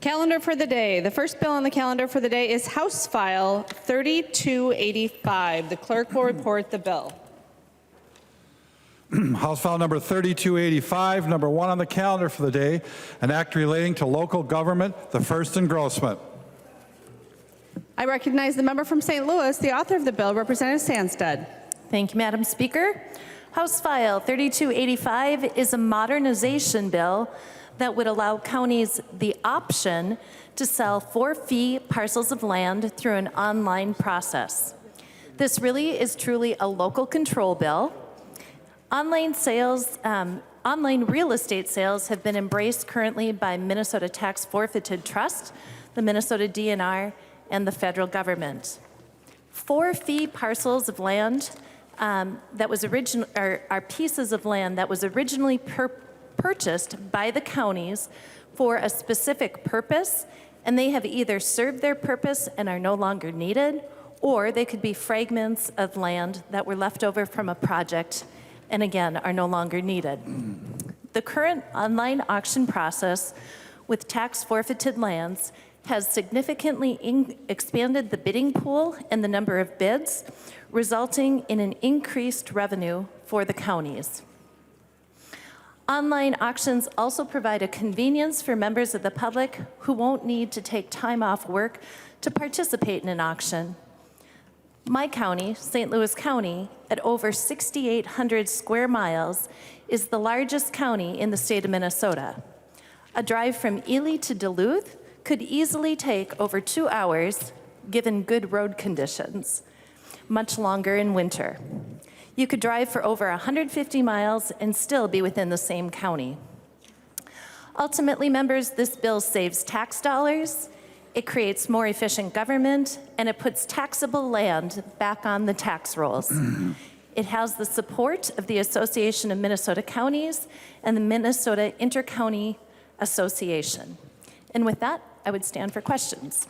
Calendar for the day. The first bill on the calendar for the day is House File 3285. The clerk will report the bill. House File number 3285, number 1 on the calendar for the day, an act relating to local government, the first engrossment. I recognize the member from St. Louis, the author of the bill, Representative Sandstead. Thank you, Madam Speaker. House File 3285 is a modernization bill that would allow counties the option to sell for-fee parcels of land through an online process. This really is truly a local control bill. Online real estate sales have been embraced currently by Minnesota Tax Forfeited Trust, the Minnesota DNR, and the federal government. For-fee parcels of land are pieces of land that was originally purchased by the counties for a specific purpose, and they have either served their purpose and are no longer needed, or they could be fragments of land that were left over from a project and again are no longer needed. The current online auction process with tax forfeited lands has significantly expanded the bidding pool and the number of bids, resulting in an increased revenue for the counties. Online auctions also provide a convenience for members of the public who won't need to take time off work to participate in an auction. My county, St. Louis County, at over 6,800 square miles, is the largest county in the state of Minnesota. A drive from Ely to Duluth could easily take over 2 hours, given good road conditions, much longer in winter. You could drive for over 150 miles and still be within the same county. Ultimately, members, this bill saves tax dollars, it creates more efficient government, and it puts taxable land back on the tax rolls. It has the support of the Association of Minnesota Counties and the Minnesota Intercounty Association. And with that, I would stand for questions.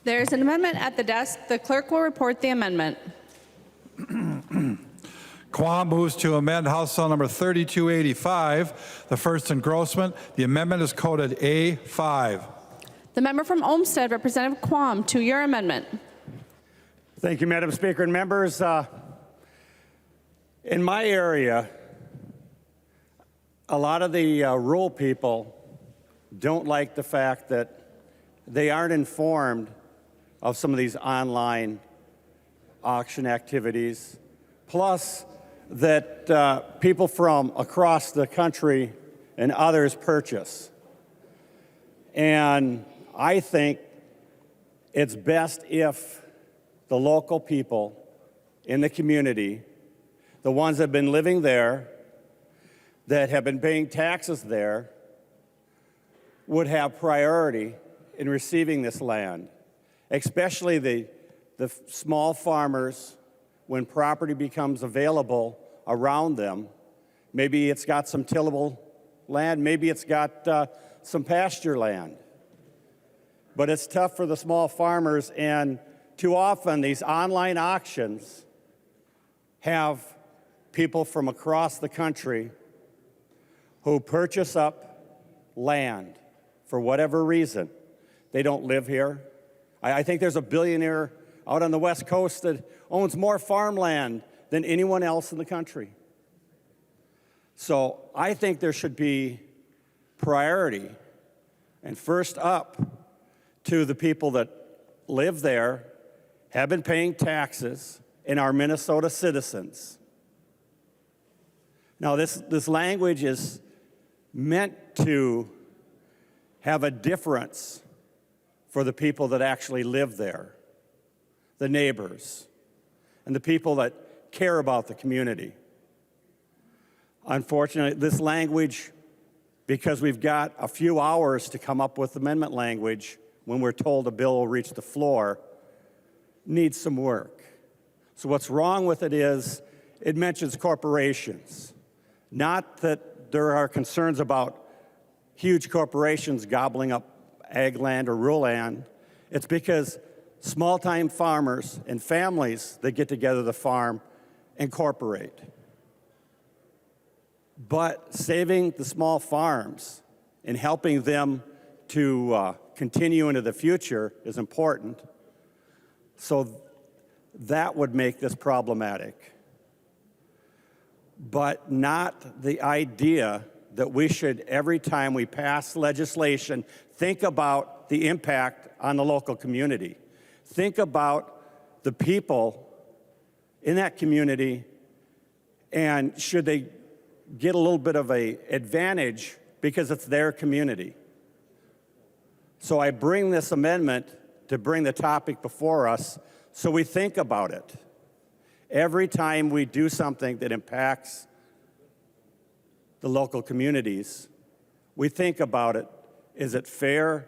There's an amendment at the desk. The clerk will report the amendment. Quam moves to amend House File number 3285, the first engrossment. The amendment is coded A5. The member from Olmsted, Representative Quam, to your amendment. Thank you, Madam Speaker and members. In my area, a lot of the rural people don't like the fact that they aren't informed of some of these online auction activities, plus that people from across the country and others purchase. And I think it's best if the local people in the community, the ones that have been living there, that have been paying taxes there, would have priority in receiving this land, especially the small farmers. When property becomes available around them, maybe it's got some tillable land, maybe it's got some pasture land. But it's tough for the small farmers, and too often these online auctions have people from across the country who purchase up land for whatever reason. They don't live here. I think there's a billionaire out on the West Coast that owns more farmland than anyone else in the country. So I think there should be priority and first up to the people that live there, have been paying taxes, and are Minnesota citizens. Now this language is meant to have a difference for the people that actually live there, the neighbors, and the people that care about the community. Unfortunately, this language, because we've got a few hours to come up with amendment language when we're told a bill will reach the floor, needs some work. So what's wrong with it is it mentions corporations. Not that there are concerns about huge corporations gobbling up ag land or rural land. It's because small-time farmers and families that get together to farm incorporate. But saving the small farms and helping them to continue into the future is important. So that would make this problematic. But not the idea that we should, every time we pass legislation, think about the impact on the local community. Think about the people in that community, and should they get a little bit of an advantage because it's their community. So I bring this amendment to bring the topic before us so we think about it. Every time we do something that impacts the local communities, we think about it. Is it fair?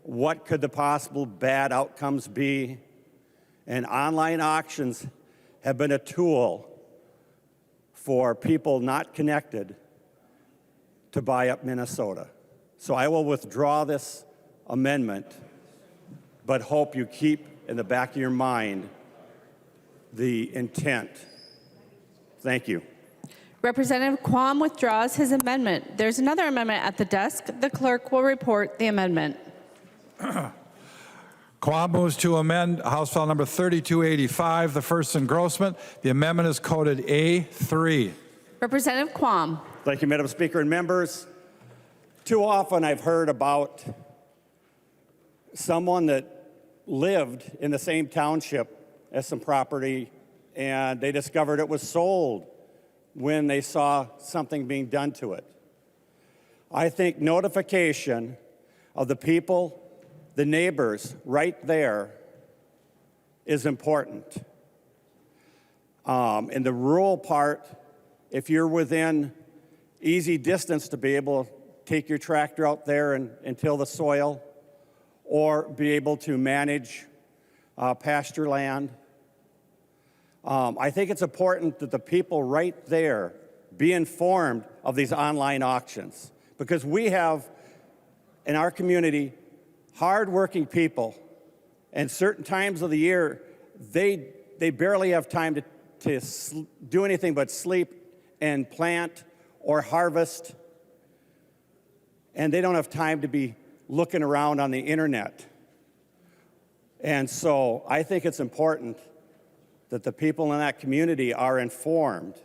What could the possible bad outcomes be? And online auctions have been a tool for people not connected to buy up Minnesota. So I will withdraw this amendment, but hope you keep in the back of your mind the intent. Thank you. Representative Quam withdraws his amendment. There's another amendment at the desk. The clerk will report the amendment. Quam moves to amend House File Number 3285, the first engrossment. The amendment is coded A3. Representative Quam. Thank you, Madam Speaker and members. Too often I've heard about someone that lived in the same township as some property, and they discovered it was sold when they saw something being done to it. I think notification of the people, the neighbors right there is important. In the rural part, if you're within easy distance to be able to take your tractor out there and till the soil, or be able to manage pasture land, I think it's important that the people right there be informed of these online auctions, because we have in our community hardworking people, and certain times of the year they barely have time to do anything but sleep and plant or harvest, and they don't have time to be looking around on the internet. And so I think it's important that the people in that community are informed.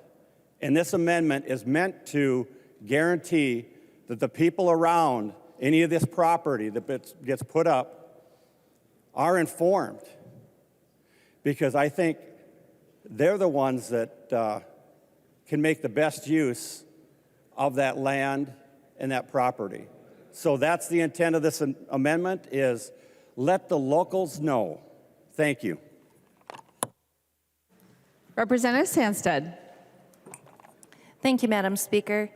And this amendment is meant to guarantee that the people around any of this property that gets put up are informed, because I think they're the ones that can make the best use of that land and that property. So that's the intent of this amendment, is let the locals know. Thank you. Representative Sandsted. Thank you, Madam Speaker.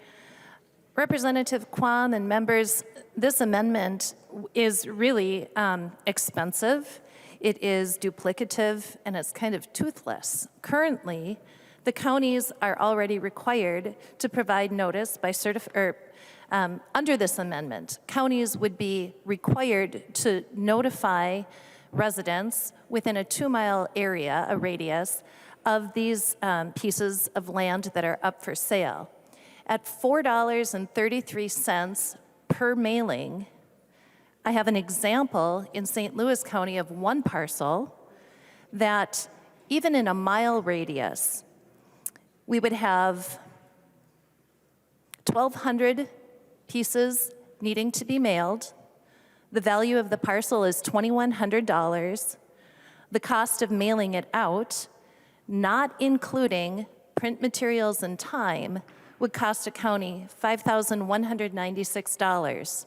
Representative Quam and members, this amendment is really expensive. It is duplicative, and it's kind of toothless. Currently, the counties are already required to provide notice by under this amendment. Counties would be required to notify residents within a 2-mile area, a radius, of these pieces of land that are up for sale. At $4.33 per mailing, I have an example in St. Louis County of one parcel that even in a mile radius, we would have 1,200 pieces needing to be mailed. The value of the parcel is $2,100. The cost of mailing it out, not including print materials and time, would cost a county $5,196.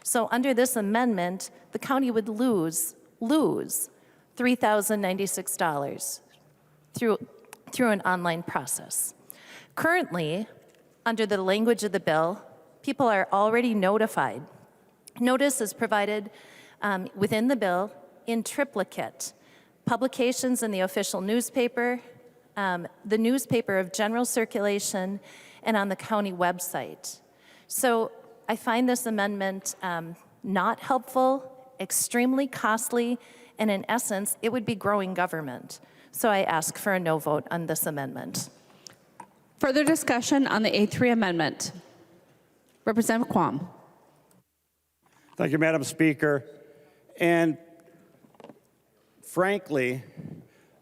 So under this amendment, the county would lose $3,096 through an online process. Currently, under the language of the bill, people are already notified. Notice is provided within the bill in triplicate: publications in the official newspaper, the newspaper of general circulation, and on the county website. So I find this amendment not helpful, extremely costly, and in essence, it would be growing government. So I ask for a no vote on this amendment. Further discussion on the A3 amendment. Representative Quam. Thank you, Madam Speaker. And frankly,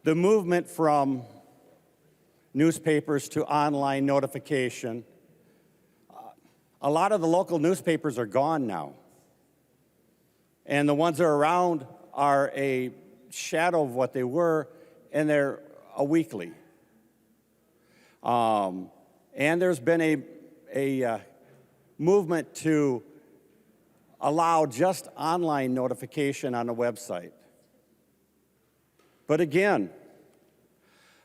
the movement from newspapers to online notification, a lot of the local newspapers are gone now. And the ones that are around are a shadow of what they were, and they're a weekly. And there's been a movement to allow just online notification on the website. But again,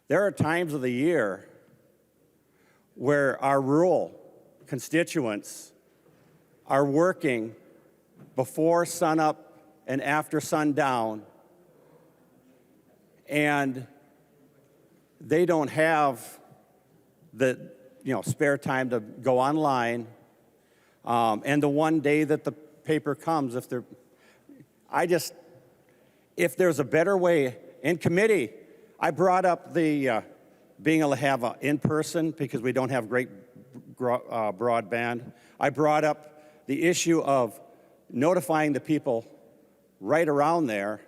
there are times of the year where our rural constituents are working before sunup and after sundown, and they don't have the spare time to go online. And the one day that the paper comes, if there's a better way. In committee, I brought up the being able to have an in-person because we don't have great broadband. I brought up the issue of notifying the people right around there,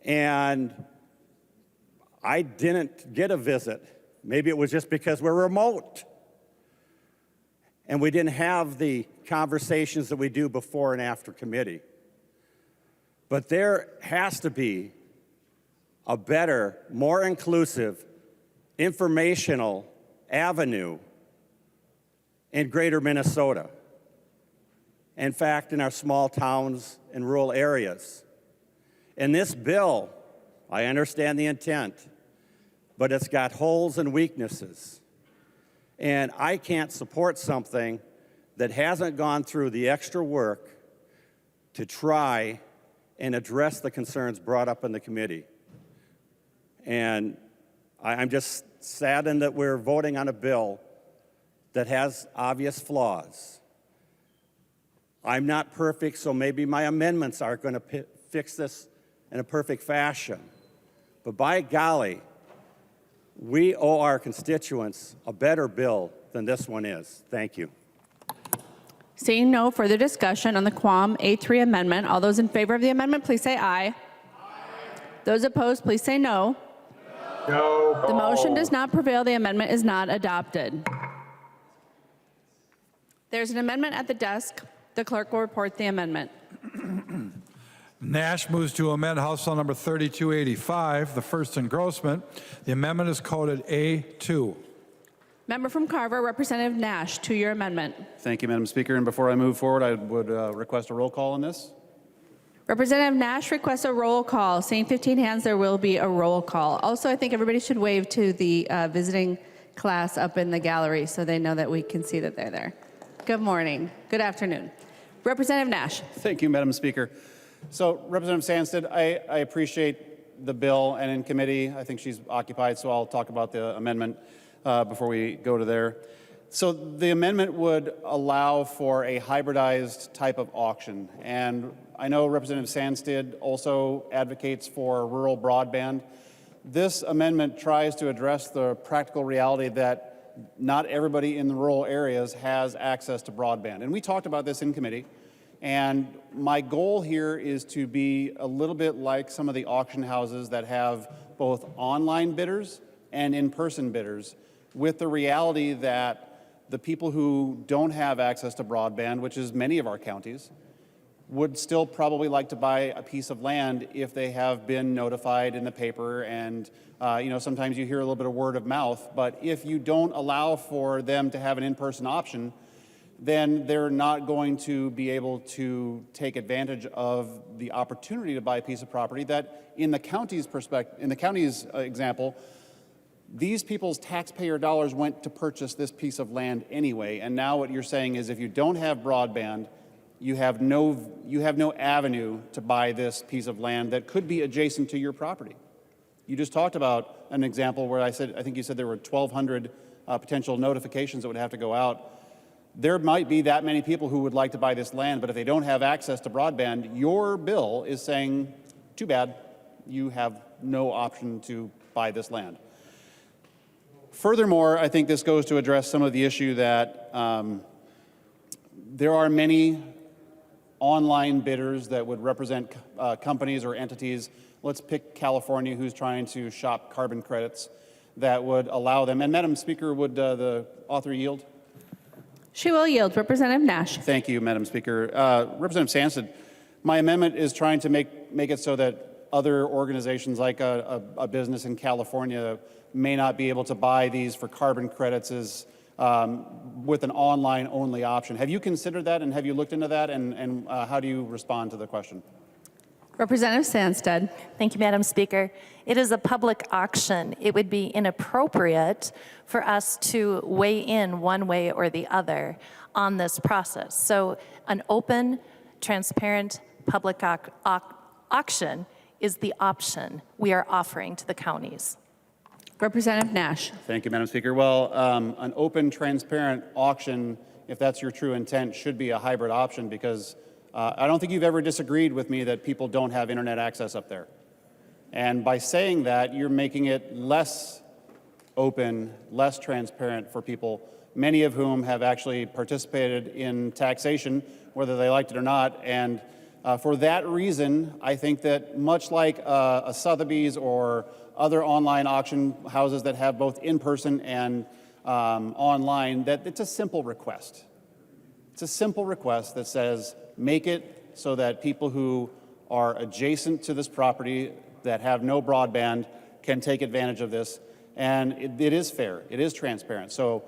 and I didn't get a visit. Maybe it was just because we're remote and we didn't have the conversations that we do before and after committee. But there has to be a better, more inclusive, informational avenue in greater Minnesota. In fact, in our small towns and rural areas. In this bill, I understand the intent, but it's got holes and weaknesses. And I can't support something that hasn't gone through the extra work to try and address the concerns brought up in the committee. And I'm just saddened that we're voting on a bill that has obvious flaws. I'm not perfect, so maybe my amendments aren't going to fix this in a perfect fashion. But by golly, we owe our constituents a better bill than this one is. Thank you. Seeing no further discussion on the Quam A3 amendment, all those in favor of the amendment, please say aye. Aye. Those opposed, please say no. No. The motion does not prevail. The amendment is not adopted. There's an amendment at the desk. The clerk will report the amendment. Nash moves to amend House Bill number 3285, the first engrossment. The amendment is coded A2. Member from Carver, Representative Nash, to your amendment. Thank you, Madam Speaker. And before I move forward, I would request a roll call on this. Representative Nash requests a roll call. Seeing 15 hands, there will be a roll call. Also, I think everybody should wave to the visiting class up in the gallery so they know that we can see that they're there. Good morning. Good afternoon. Representative Nash. Thank you, Madam Speaker. So, Representative Sandstead, I appreciate the bill, and in committee, I think she's occupied, so I'll talk about the amendment before we go to there. So the amendment would allow for a hybridized type of auction, and I know Representative Sandstead also advocates for rural broadband. This amendment tries to address the practical reality that not everybody in the rural areas has access to broadband. And we talked about this in committee, and my goal here is to be a little bit like some of the auction houses that have both online bidders and in-person bidders, with the reality that the people who don't have access to broadband, which is many of our counties, would still probably like to buy a piece of land if they have been notified in the paper, and sometimes you hear a little bit of word of mouth, but if you don't allow for them to have an in-person option, then they're not going to be able to take advantage of the opportunity to buy a piece of property that, in the county's example, these people's taxpayer dollars went to purchase this piece of land anyway, and now what you're saying is if you don't have broadband, you have no avenue to buy this piece of land that could be adjacent to your property. You just talked about an example where I think you said there were 1,200 potential notifications that would have to go out. There might be that many people who would like to buy this land, but if they don't have access to broadband, your bill is saying, too bad, you have no option to buy this land. Furthermore, I think this goes to address some of the issue that there are many online bidders that would represent companies or entities. Let's pick California, who's trying to shop carbon credits, that would allow them. And Madam Speaker, would the author yield? She will yield. Representative Nash. Thank you, Madam Speaker. Representative Sansom, my amendment is trying to make it so that other organizations like a business in California may not be able to buy these for carbon credits as with an online-only option. Have you considered that, and have you looked into that, and how do you respond to the question? Representative Sandsted. Thank you, Madam Speaker. It is a public auction. It would be inappropriate for us to weigh in one way or the other on this process. So an open, transparent public auction is the option we are offering to the counties. Representative Nash. Thank you, Madam Speaker. Well, an open, transparent auction, if that's your true intent, should be a hybrid option, because I don't think you've ever disagreed with me that people don't have internet access up there. And by saying that, you're making it less open, less transparent for people, many of whom have actually participated in taxation, whether they liked it or not. And for that reason, I think that much like a Sotheby's or other online auction houses that have both in-person and online, that it's a simple request. It's a simple request that says, make it so that people who are adjacent to this property that have no broadband can take advantage of this. And it is fair, it is transparent. So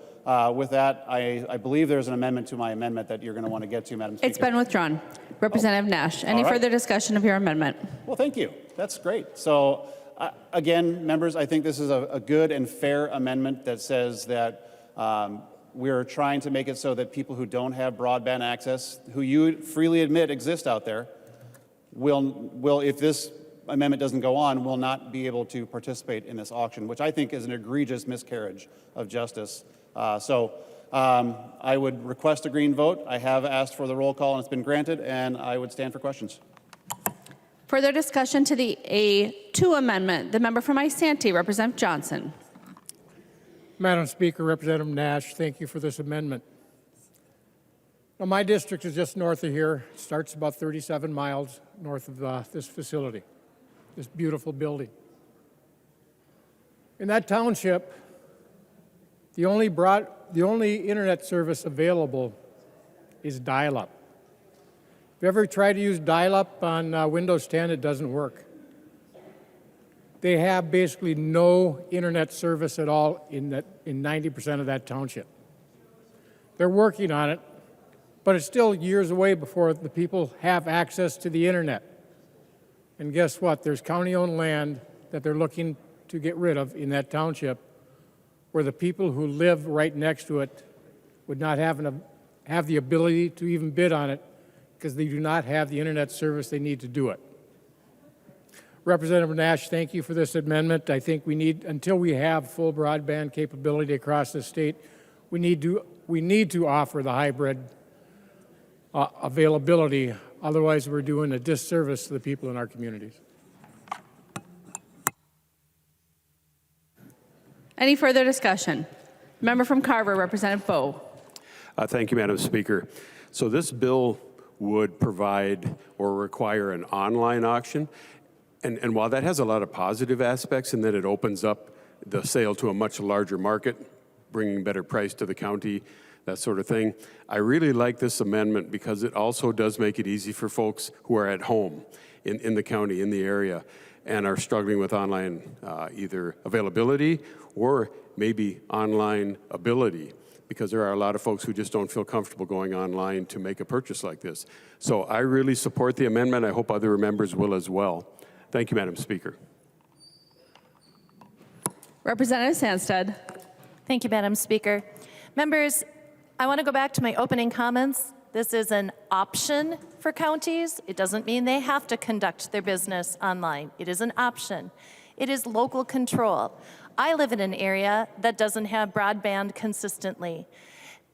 with that, I believe there's an amendment to my amendment that you're going to want to get to, Madam Speaker. It's been withdrawn. Representative Nash. Any All right. further discussion of your amendment? Well, thank you. That's great. So again, members, I think this is a good and fair amendment that says that we're trying to make it so that people who don't have broadband access, who you freely admit exist out there, will, if this amendment doesn't go on, will not be able to participate in this auction, which I think is an egregious miscarriage of justice. I would request a green vote. I have asked for the roll call, and it's been granted, and I would stand for questions. Further discussion to the A2 amendment. The member from Isanti, Representative Johnson. Madam Speaker, Representative Nash, thank you for this amendment. Now, my district is just north of here. It starts about 37 miles north of this facility, this beautiful building. In that township, the only internet service available is dial-up. If you ever tried to use dial-up on Windows 10, it doesn't work. They have basically no internet service at all in 90% of that township. They're working on it, but it's still years away before the people have access to the internet. And guess what? There's county-owned land that they're looking to get rid of in that township, where the people who live right next to it would not have the ability to even bid on it because they do not have the internet service they need to do it. Representative Nash, thank you for this amendment. I think we need, until we have full broadband capability across the state, we need to offer the hybrid availability. Otherwise, we're doing a disservice to the people in our communities. Any further discussion? Member from Carver, Representative Bowe. Thank you, Madam Speaker. So this bill would provide or require an online auction. And while that has a lot of positive aspects in that it opens up the sale to a much larger market, bringing better price to the county, that sort of thing, I really like this amendment because it also does make it easy for folks who are at home in the county, in the area, and are struggling with online either availability or maybe online ability, because there are a lot of folks who just don't feel comfortable going online to make a purchase like this. So I really support the amendment. I hope other members will as well. Thank you, Madam Speaker. Representative Sandsted. Thank you, Madam Speaker. Members, I want to go back to my opening comments. This is an option for counties. It doesn't mean they have to conduct their business online. It is an option. It is local control. I live in an area that doesn't have broadband consistently.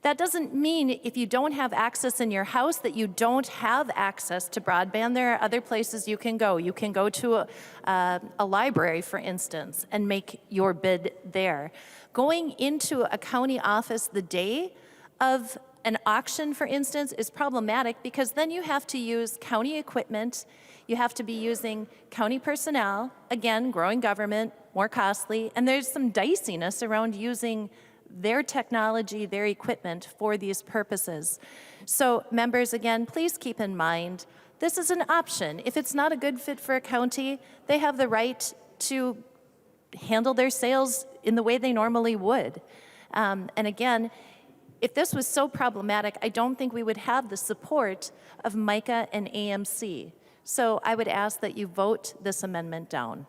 That doesn't mean if you don't have access in your house that you don't have access to broadband. There are other places you can go. You can go to a library, for instance, and make your bid there. Going into a county office the day of an auction, for instance, is problematic because then you have to use county equipment, you have to be using county personnel, again, growing government, more costly, and there's some diciness around using their technology, their equipment for these purposes. So members, again, please keep in mind, this is an option. If it's not a good fit for a county, they have the right to handle their sales in the way they normally would. And again, if this was so problematic, I don't think we would have the support of MICA and AMC. So I would ask that you vote this amendment down.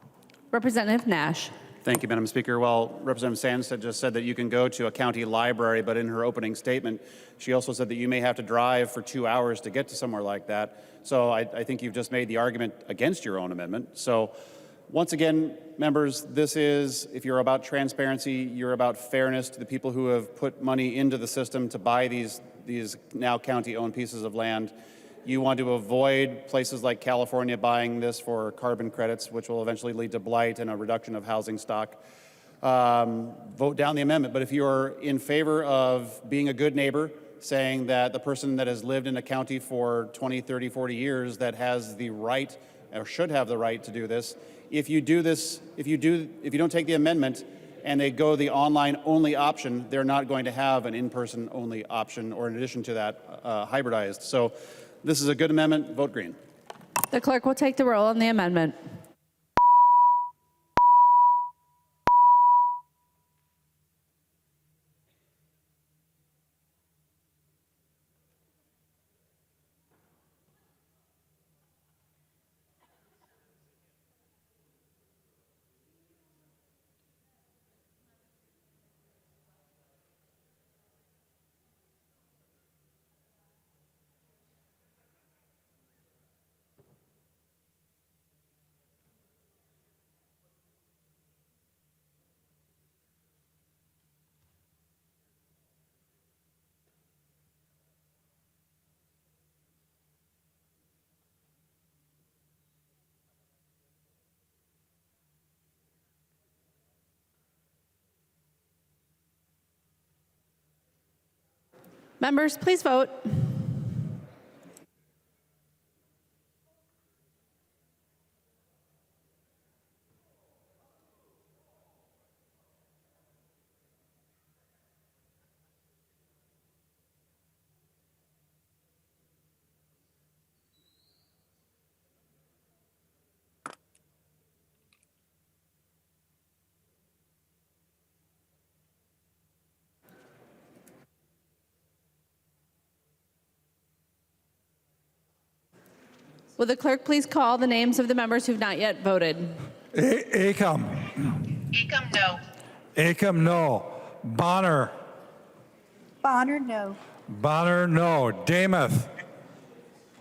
Representative Nash. Thank you, Madam Speaker. Well, Representative Sandstead just said that you can go to a county library, but in her opening statement, she also said that you may have to drive for 2 hours to get to somewhere like that. So I think you've just made the argument against your own amendment. So once again, members, this is, if you're about transparency, you're about fairness to the people who have put money into the system to buy these now county-owned pieces of land. You want to avoid places like California buying this for carbon credits, which will eventually lead to blight and a reduction of housing stock. Vote down the amendment. But if you're in favor of being a good neighbor, saying that the person that has lived in a county for 20, 30, 40 years that has the right or should have the right to do this, if you don't take the amendment and they go the online only option, they're not going to have an in-person only option, or in addition to that, hybridized. So this is a good amendment. Vote green. The clerk will take the roll on the amendment. Members, please vote. Will the clerk please call the names of the members who've not yet voted? Acom. Acom, no. Acom, no. Bonner. Bonner, no. Bonner, no. Damath.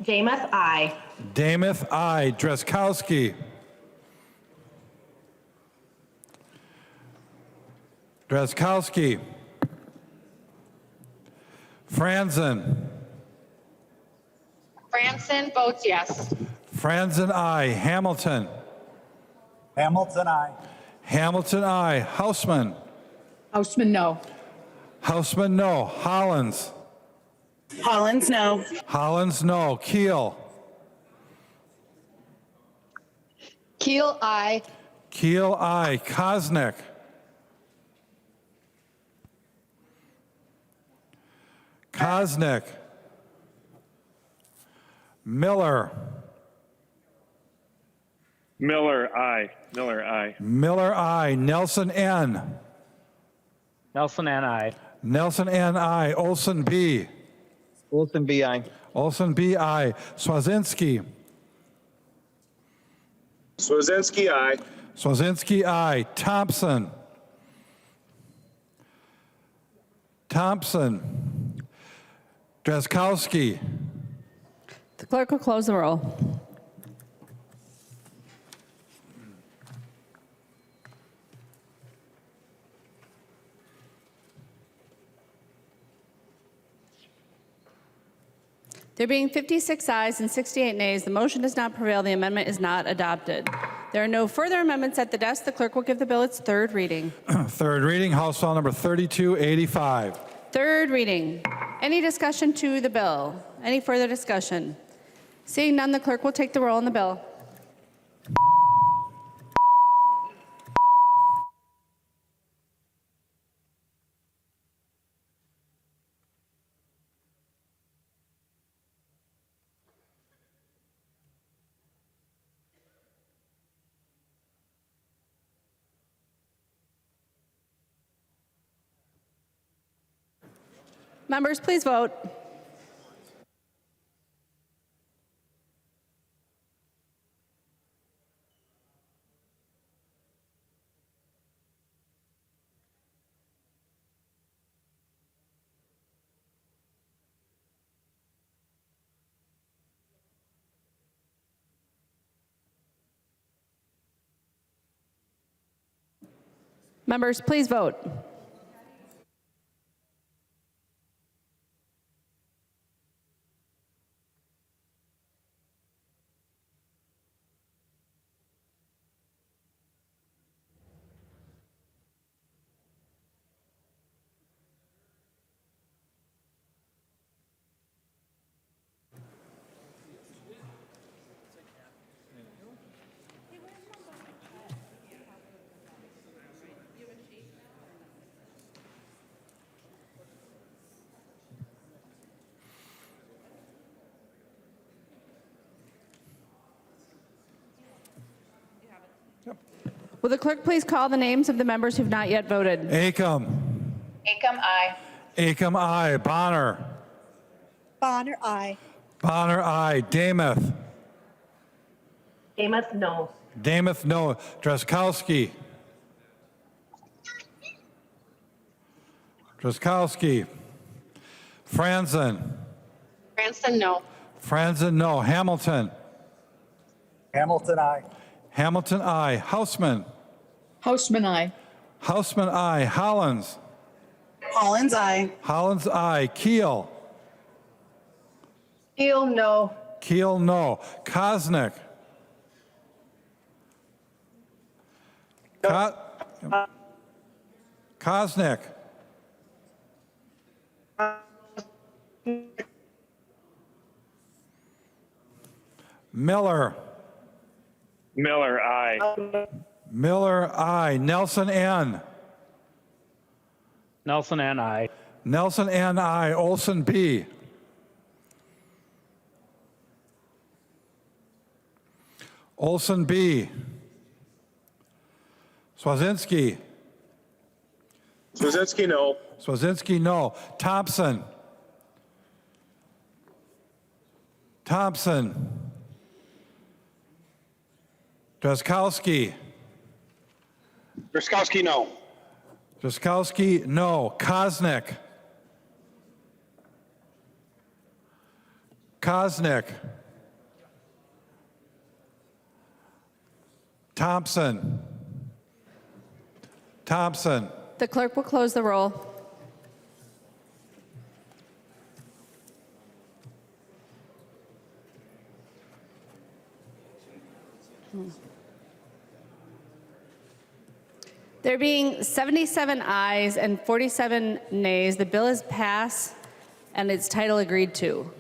Damath, aye. Damath, aye. Drazkowski. Drazkowski. Franzen. Franson votes yes. Franzen, aye. Hamilton. Hamilton, aye. Hamilton, aye. Hausman. Hausman, no. Hausman, no. Hollins. Hollins, no. Hollins, no. Keel. Keel, aye. Keel, aye. Kosnick. Kosnick. Miller. Miller, aye. Miller, aye. Miller, aye. Nelson, N. Nelson and I. Nelson, N, aye. Olson, B. Olson, B, I. Olson, B, aye. Swazinski. Swazinski, aye. Swazinski, aye. Thompson. Thompson. Drazkowski. The clerk will close the roll. There being 56 ayes and 68 nays, the motion does not prevail. The amendment is not adopted. There are no further amendments at the desk. The clerk will give the bill its third reading. Third reading, House File Number 3285. Third reading. Any discussion to the bill? Any further discussion? Seeing none, the clerk will take the roll on the bill. Members, please vote. Members, please vote. Will the clerk please call the names of the members who've not yet voted? Acom. Acom, I. Acom, I. Bonner. Bonner, aye. Bonner, I. Damath. Amos, no. Damath, no. Drazkowski. Drazkowski. Franzen. Cranston, no. Franzen, no. Hamilton. Hamilton, I. Hamilton, I. Hausman. Hausman, aye. Hausman, I. Hollins. Hollins, aye. Hollins, I. Keel. Keel, no. Keel, no. Kosnick. Kosnick. Miller. Miller, aye. Miller, I. Nelson, N. Nelson and I. Nelson, N. I. Olson, B. Olson, B. Swazinski. Swazinski, no. Swazinski, no. Thompson. Thompson. Drazkowski. Drazkowski, no. Drazkowski, no. Kosnick. Kosnick. Thompson. Thompson. The clerk will close the roll. There being 77 ayes and 47 nays, the bill is passed and its title agreed to.